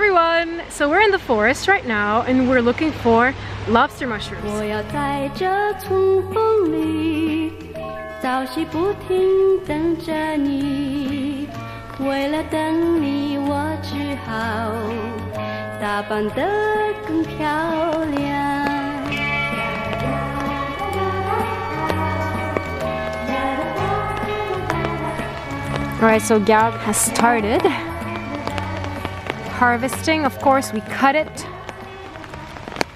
everyone! So we're in the forest right now and we're looking for lobster mushrooms. Alright, so Gab has started harvesting. Of course, we cut it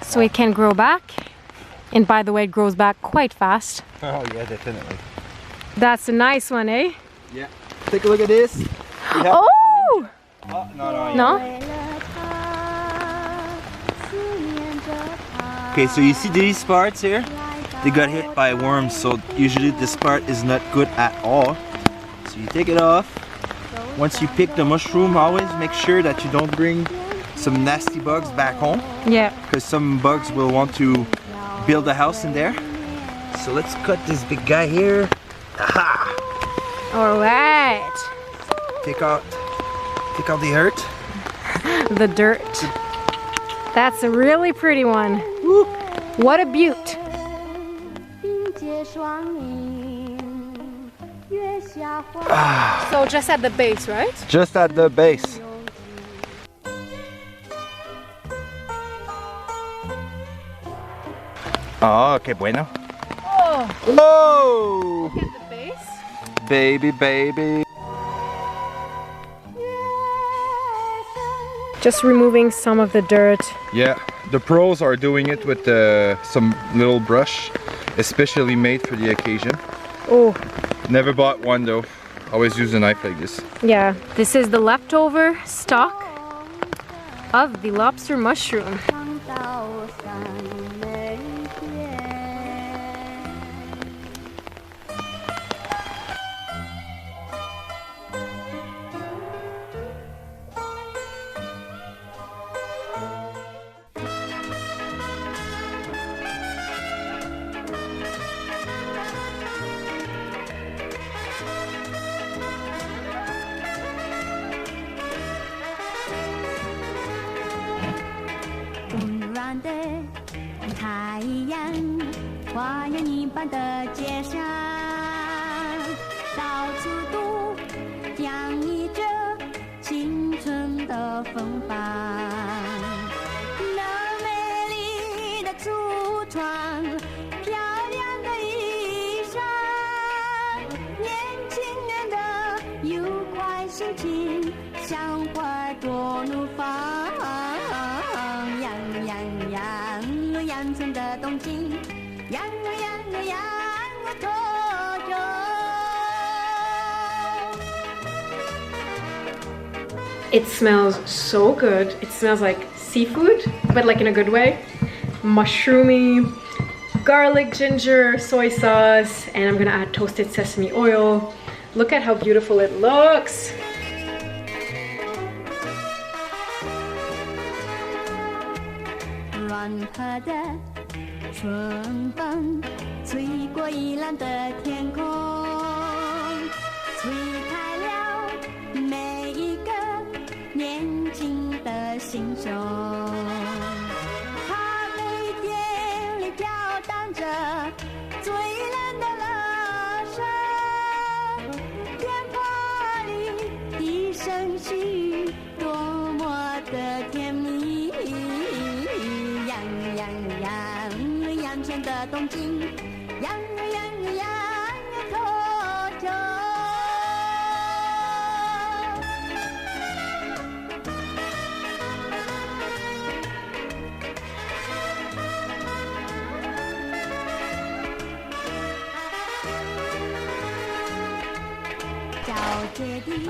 so it can grow back. And by the way, it grows back quite fast. Oh yeah, definitely. That's a nice one, eh? Yeah. Take a look at this. Oh! Oh, no. Okay, so you see these parts here? They got hit by worms, so usually this part is not good at all. So you take it off. Once you pick the mushroom, always make sure that you don't bring some nasty bugs back home. Yeah. Because some bugs will want to build a house in there. So let's cut this big guy here. Aha! Alright. Take out the hurt. The dirt. That's a really pretty one. Woo. What a beaut. So just at the base, right? Just at the base. Oh, qué bueno. Oh. Whoa! Look at the base. Baby, baby. Just removing some of the dirt. Yeah, the pros are doing it with some little brush, especially made for the occasion. Oh. Never bought one though. Always use a knife like this. Yeah, this is the leftover stock of the lobster mushroom. It smells so good. It smells like seafood, but like in a good way. Mushroomy, garlic, ginger, soy sauce, and I'm gonna add toasted sesame oil. Look at how beautiful it looks.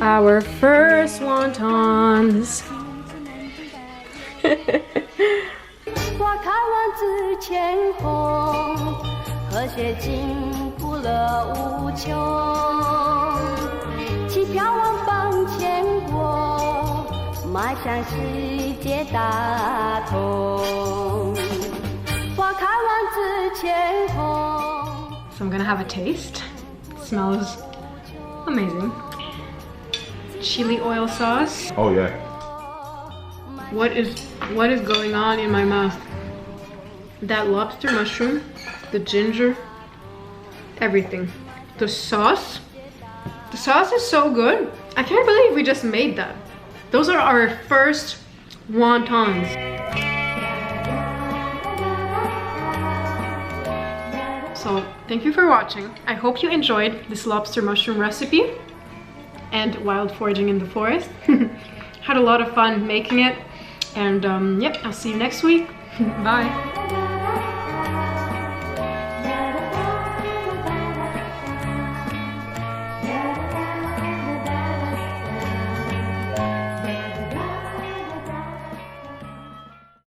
Our first wontons. So I'm gonna have a taste. It smells amazing. Chili oil sauce. Oh yeah. What is going on in my mouth? That lobster mushroom, the ginger, everything. The sauce is so good. I can't believe we just made that. Those are our first wontons. So thank you for watching. I hope you enjoyed this lobster mushroom recipe and wild foraging in the forest. Had a lot of fun making it, and yep, I'll see you next week. Bye.